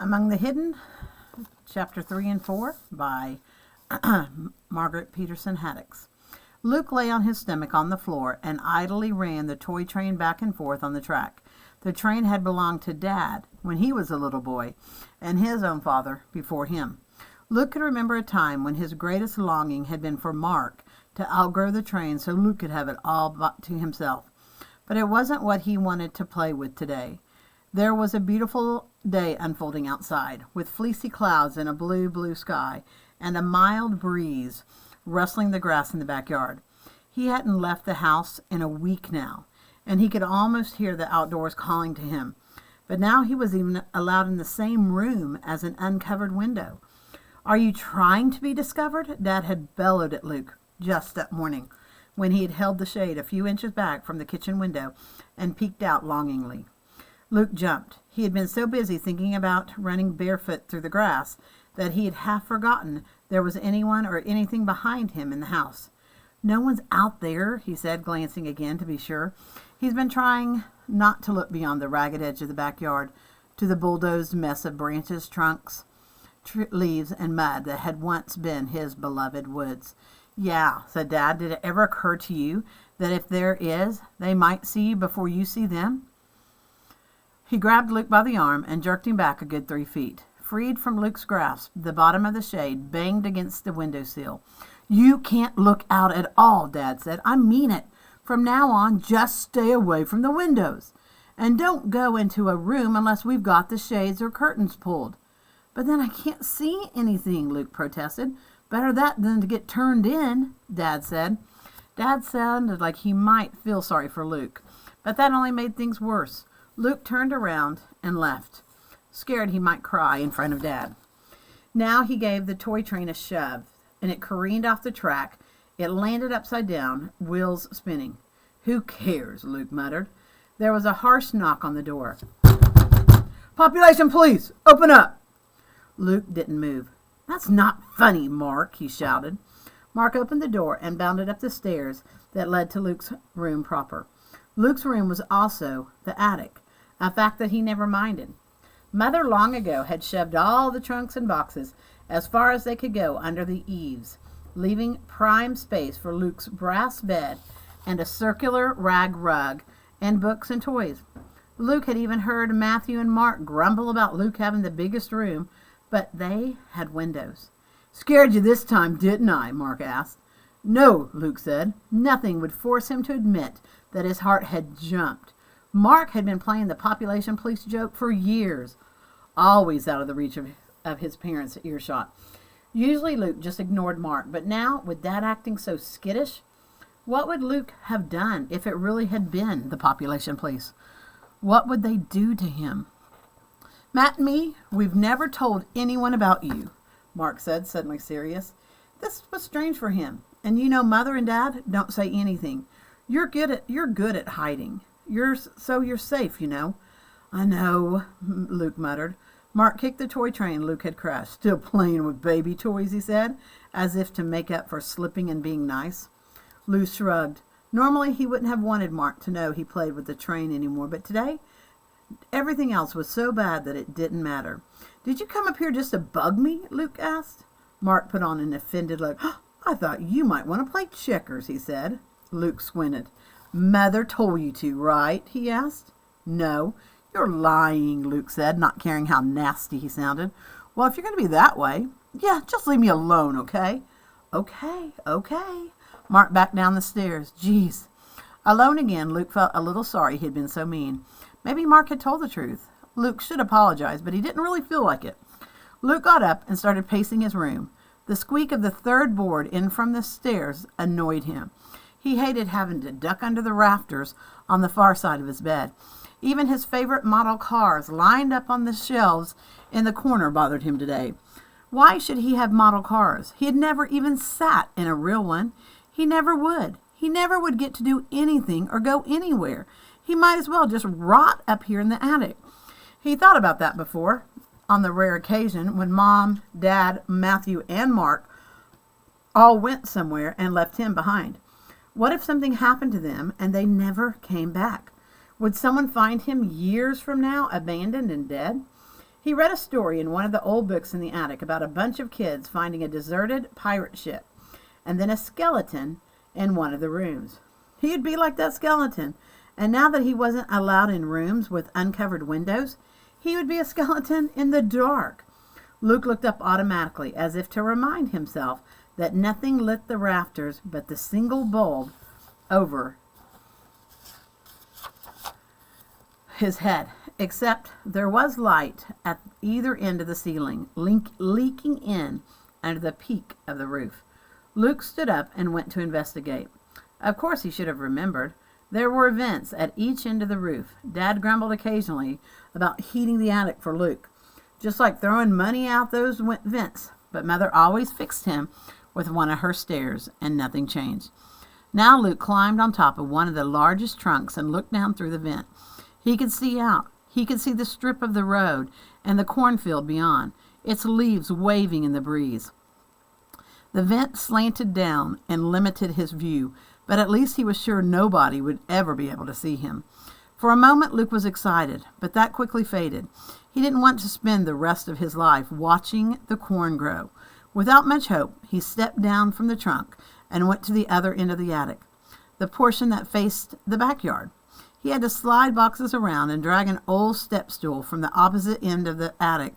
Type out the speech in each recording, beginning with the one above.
Among the Hidden, Chapter 3 and 4 by Margaret Peterson Haddocks. Luke lay on his stomach on the floor and idly ran the toy train back and forth on the track. The train had belonged to Dad when he was a little boy, and his own father before him. Luke could remember a time when his greatest longing had been for Mark to outgrow the train so Luke could have it all to himself. But it wasn't what he wanted to play with today. There was a beautiful day unfolding outside, with fleecy clouds and a blue sky, and a mild breeze rustling the grass in the backyard. He hadn't left the house in a week now, and he could almost hear the outdoors calling to him. But now he was even allowed in the same room as an uncovered window. "Are you trying to be discovered?" Dad had bellowed at Luke just that morning, when he had held the shade a few inches back from the kitchen window and peeked out longingly. Luke jumped. He had been so busy thinking about running barefoot through the grass that he had half forgotten there was anyone or anything behind him in the house. "No one's out there," he said, glancing again to be sure. He's been trying not to look beyond the ragged edge of the backyard to the bulldozed mess of branches, trunks, leaves, and mud that had once been his beloved woods. "Yeah," said Dad. "Did it ever occur to you that if there is, they might see you before you see them?" He grabbed Luke by the arm and jerked him back a good 3 feet. Freed from Luke's grasp, the bottom of the shade banged against the windowsill. "You can't look out at all," Dad said. "I mean it. From now on, just stay away from the windows. And don't go into a room unless we've got the shades or curtains pulled." "But then I can't see anything," Luke protested. "Better that than to get turned in," Dad said. Dad sounded like he might feel sorry for Luke, but that only made things worse. Luke turned around and left, scared he might cry in front of Dad. Now he gave the toy train a shove, and it careened off the track. It landed upside down, wheels spinning. "Who cares?" Luke muttered. There was a harsh knock on the door. "Population police, open up!" Luke didn't move. "That's not funny, Mark," he shouted. Mark opened the door and bounded up the stairs that led to Luke's room proper. Luke's room was also the attic, a fact that he never minded. Mother long ago had shoved all the trunks and boxes as far as they could go under the eaves, leaving prime space for Luke's brass bed and a circular rag rug and books and toys. Luke had even heard Matthew and Mark grumble about Luke having the biggest room, but they had windows. "Scared you this time, didn't I?" Mark asked. "No," Luke said. Nothing would force him to admit that his heart had jumped. Mark had been playing the population police joke for years, always out of the reach of his parents' earshot. Usually Luke just ignored Mark, but now, with Dad acting so skittish, what would Luke have done if it really had been the population police? What would they do to him? "Matt and me, we've never told anyone about you," Mark said, suddenly serious. This was strange for him. "And you know Mother and Dad don't say anything. You're good at hiding. You're safe, you know." "I know," Luke muttered. Mark kicked the toy train Luke had crashed. "Still playing with baby toys," he said, as if to make up for slipping and being nice. Luke shrugged. Normally he wouldn't have wanted Mark to know he played with the train anymore, but today everything else was so bad that it didn't matter. "Did you come up here just to bug me?" Luke asked. Mark put on an offended look. "I thought you might want to play checkers," he said. Luke squinted. "Mother told you to, right?" he asked. "No." "You're lying," Luke said, not caring how nasty he sounded. "Well, if you're going to be that way, yeah, just leave me alone, okay?" Okay. Mark backed down the stairs. Jeez. Alone again, Luke felt a little sorry he had been so mean. Maybe Mark had told the truth. Luke should apologize, but he didn't really feel like it. Luke got up and started pacing his room. The squeak of the third board in from the stairs annoyed him. He hated having to duck under the rafters on the far side of his bed. Even his favorite model cars lined up on the shelves in the corner bothered him today. Why should he have model cars? He had never even sat in a real one. He never would. He never would get to do anything or go anywhere. He might as well just rot up here in the attic. He thought about that before, on the rare occasion when Mom, Dad, Matthew, and Mark all went somewhere and left him behind. What if something happened to them and they never came back? Would someone find him years from now, abandoned and dead? He read a story in one of the old books in the attic about a bunch of kids finding a deserted pirate ship and then a skeleton in one of the rooms. He'd be like that skeleton, and now that he wasn't allowed in rooms with uncovered windows, he would be a skeleton in the dark. Luke looked up automatically, as if to remind himself that nothing lit the rafters but the single bulb over his head, except there was light at either end of the ceiling, leaking in under the peak of the roof. Luke stood up and went to investigate. Of course he should have remembered. There were vents at each end of the roof. Dad grumbled occasionally about heating the attic for Luke, just like throwing money out those vents, but Mother always fixed him with one of her stairs, and nothing changed. Now Luke climbed on top of one of the largest trunks and looked down through the vent. He could see out. He could see the strip of the road and the cornfield beyond, its leaves waving in the breeze. The vent slanted down and limited his view, but at least he was sure nobody would ever be able to see him. For a moment Luke was excited, but that quickly faded. He didn't want to spend the rest of his life watching the corn grow. Without much hope, he stepped down from the trunk and went to the other end of the attic, the portion that faced the backyard. He had to slide boxes around and drag an old step stool from the opposite end of the attic,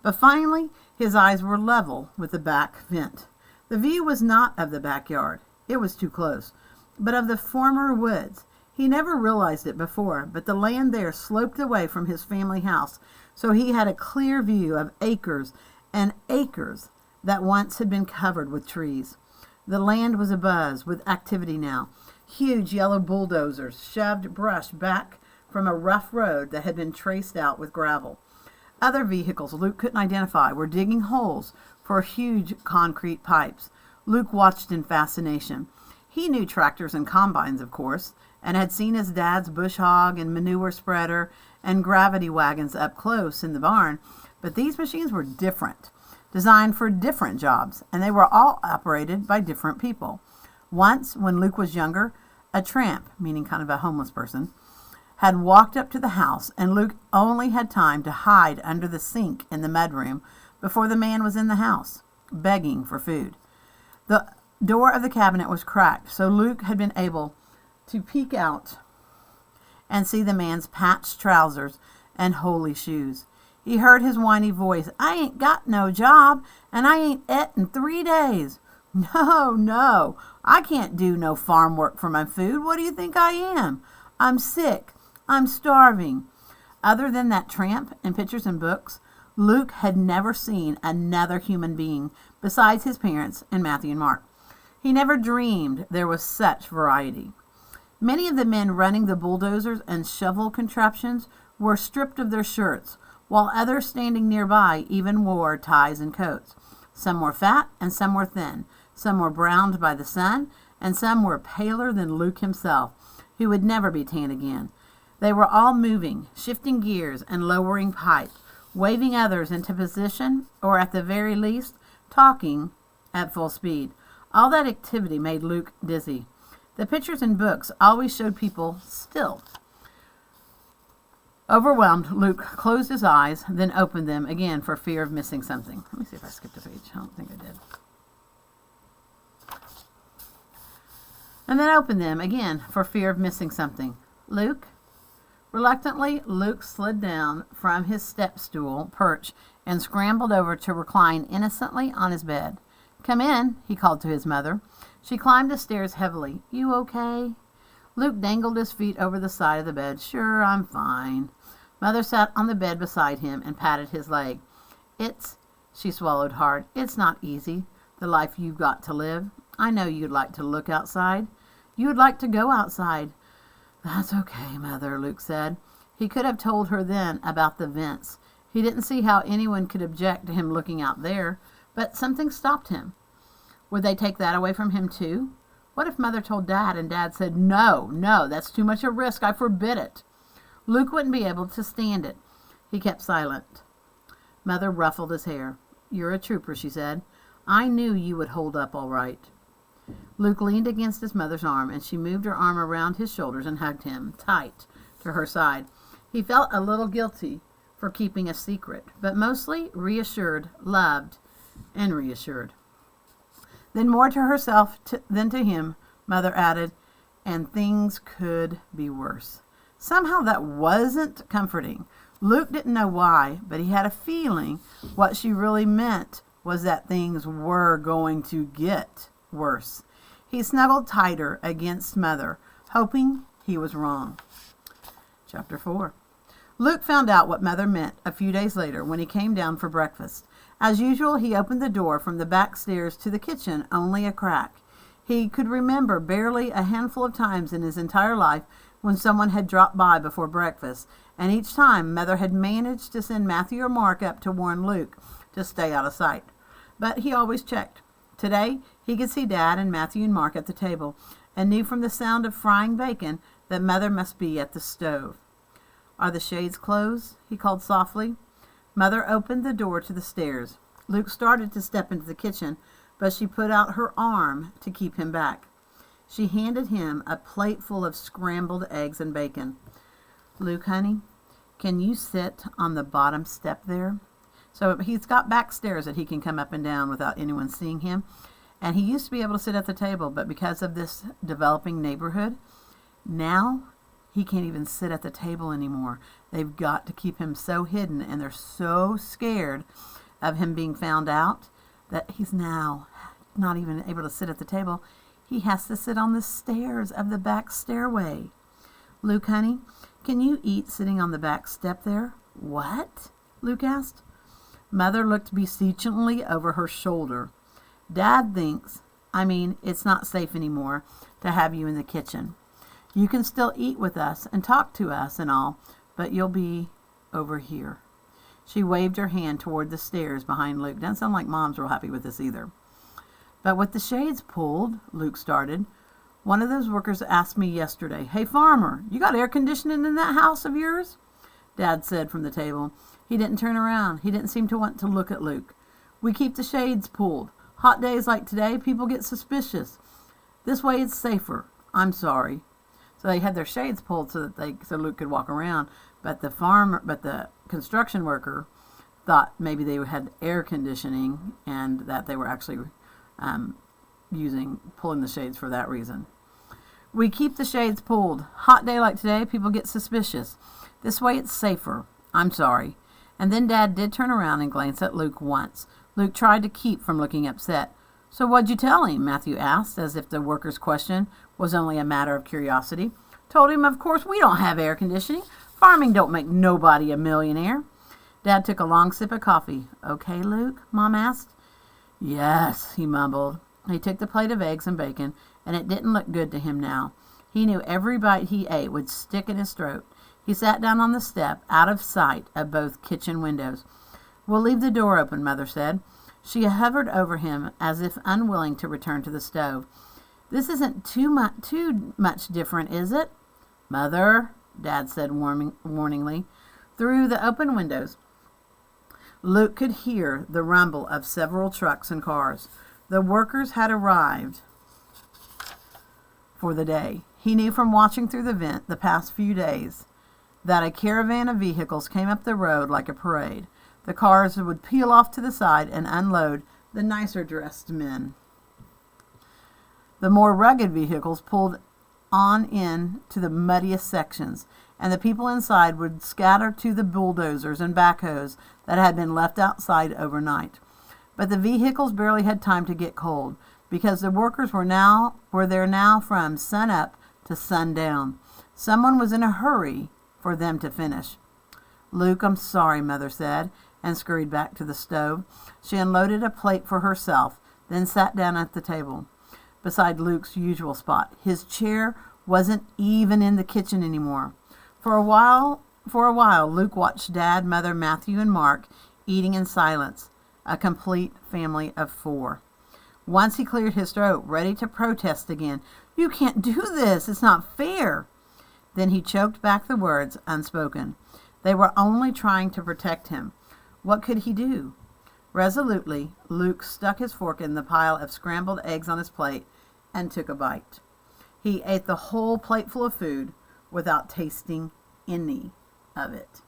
but finally his eyes were level with the back vent. The view was not of the backyard. It was too close, but of the former woods. He never realized it before, but the land there sloped away from his family house, so he had a clear view of acres and acres that once had been covered with trees. The land was abuzz with activity now. Huge yellow bulldozers shoved brush back from a rough road that had been traced out with gravel. Other vehicles Luke couldn't identify were digging holes for huge concrete pipes. Luke watched in fascination. He knew tractors and combines, of course, and had seen his dad's bush hog and manure spreader and gravity wagons up close in the barn, but these machines were different, designed for different jobs, and they were all operated by different people. Once, when Luke was younger, a tramp, meaning kind of a homeless person, had walked up to the house, and Luke only had time to hide under the sink in the mudroom before the man was in the house, begging for food. The door of the cabinet was cracked, so Luke had been able to peek out and see the man's patched trousers and holey shoes. He heard his whiny voice, "I ain't got no job, and I ain't et in 3 days. No, I can't do no farm work for my food. What do you think I am? I'm sick. I'm starving." Other than that tramp in pictures and books, Luke had never seen another human being besides his parents and Matthew and Mark. He never dreamed there was such variety. Many of the men running the bulldozers and shovel contraptions were stripped of their shirts, while others standing nearby even wore ties and coats. Some were fat and some were thin. Some were browned by the sun, and some were paler than Luke himself, who would never be tan again. They were all moving, shifting gears and lowering pipe, waving others into position, or at the very least, talking at full speed. All that activity made Luke dizzy. The pictures in books always showed people still. Overwhelmed, Luke closed his eyes, then opened them again for fear of missing something. Let me see if I skipped a page. I don't think I did. And then opened them again for fear of missing something. Luke? Reluctantly, Luke slid down from his step stool perch and scrambled over to recline innocently on his bed. "Come in," he called to his mother. She climbed the stairs heavily. "You okay?" Luke dangled his feet over the side of the bed. "Sure, I'm fine." Mother sat on the bed beside him and patted his leg. She swallowed hard. "It's not easy, the life you've got to live. I know you'd like to look outside. You'd like to go outside." "That's okay, Mother," Luke said. He could have told her then about the vents. He didn't see how anyone could object to him looking out there, but something stopped him. Would they take that away from him too? What if Mother told Dad and Dad said, No, that's too much a risk. I forbid it." Luke wouldn't be able to stand it. He kept silent. Mother ruffled his hair. "You're a trooper," she said. "I knew you would hold up all right." Luke leaned against his mother's arm, and she moved her arm around his shoulders and hugged him tight to her side. He felt a little guilty for keeping a secret, but mostly reassured, loved, and reassured. Then more to herself than to him, Mother added, and things could be worse. Somehow that wasn't comforting. Luke didn't know why, but he had a feeling what she really meant was that things were going to get worse. He snuggled tighter against Mother, hoping he was wrong. Chapter 4. Luke found out what Mother meant a few days later when he came down for breakfast. As usual, he opened the door from the back stairs to the kitchen only a crack. He could remember barely a handful of times in his entire life when someone had dropped by before breakfast, and each time Mother had managed to send Matthew or Mark up to warn Luke to stay out of sight. But he always checked. Today, he could see Dad and Matthew and Mark at the table, and knew from the sound of frying bacon that Mother must be at the stove. "Are the shades closed?" he called softly. Mother opened the door to the stairs. Luke started to step into the kitchen, but she put out her arm to keep him back. She handed him a plate full of scrambled eggs and bacon. "Luke, honey, can you sit on the bottom step there?" So he's got back stairs that he can come up and down without anyone seeing him. And he used to be able to sit at the table, but because of this developing neighborhood, now he can't even sit at the table anymore. They've got to keep him so hidden, and they're so scared of him being found out that he's now not even able to sit at the table. He has to sit on the stairs of the back stairway. "Luke, honey, can you eat sitting on the back step there?" "What?" Luke asked. Mother looked beseechingly over her shoulder. "Dad thinks, it's not safe anymore to have you in the kitchen. You can still eat with us and talk to us and all, but you'll be over here." She waved her hand toward the stairs behind Luke. Doesn't sound like Mom's real happy with this either. "But with the shades pulled," Luke started, "one of those workers asked me yesterday, 'Hey, farmer, you got air conditioning in that house of yours?' Dad said from the table. He didn't turn around. He didn't seem to want to look at Luke. "We keep the shades pulled. Hot days like today, people get suspicious. This way it's safer. I'm sorry." So they had their shades pulled so Luke could walk around. But the construction worker thought maybe they had air conditioning and that they were actually pulling the shades for that reason. "We keep the shades pulled. Hot day like today, people get suspicious. This way it's safer. I'm sorry." And then Dad did turn around and glance at Luke once. Luke tried to keep from looking upset. "So what'd you tell him?" Matthew asked, as if the worker's question was only a matter of curiosity. "Told him, of course, we don't have air conditioning. Farming don't make nobody a millionaire." Dad took a long sip of coffee. "Okay, Luke?" Mom asked. "Yes," he mumbled. He took the plate of eggs and bacon, and it didn't look good to him now. He knew every bite he ate would stick in his throat. He sat down on the step, out of sight of both kitchen windows. "We'll leave the door open," Mother said. She hovered over him as if unwilling to return to the stove. "This isn't too much different, is it?" "Mother," Dad said warningly. Through the open windows, Luke could hear the rumble of several trucks and cars. The workers had arrived for the day. He knew from watching through the vent the past few days that a caravan of vehicles came up the road like a parade. The cars would peel off to the side and unload the nicer dressed men. The more rugged vehicles pulled on in to the muddiest sections, and the people inside would scatter to the bulldozers and backhoes that had been left outside overnight. But the vehicles barely had time to get cold, because the workers were there now from sun up to sundown. Someone was in a hurry for them to finish. "Luke, I'm sorry," Mother said, and scurried back to the stove. She unloaded a plate for herself, then sat down at the table beside Luke's usual spot. His chair wasn't even in the kitchen anymore. For a while, Luke watched Dad, Mother, Matthew, and Mark eating in silence, a complete family of 4. Once he cleared his throat, ready to protest again. "You can't do this. It's not fair." Then he choked back the words unspoken. They were only trying to protect him. What could he do? Resolutely, Luke stuck his fork in the pile of scrambled eggs on his plate and took a bite. He ate the whole plateful of food without tasting any of it.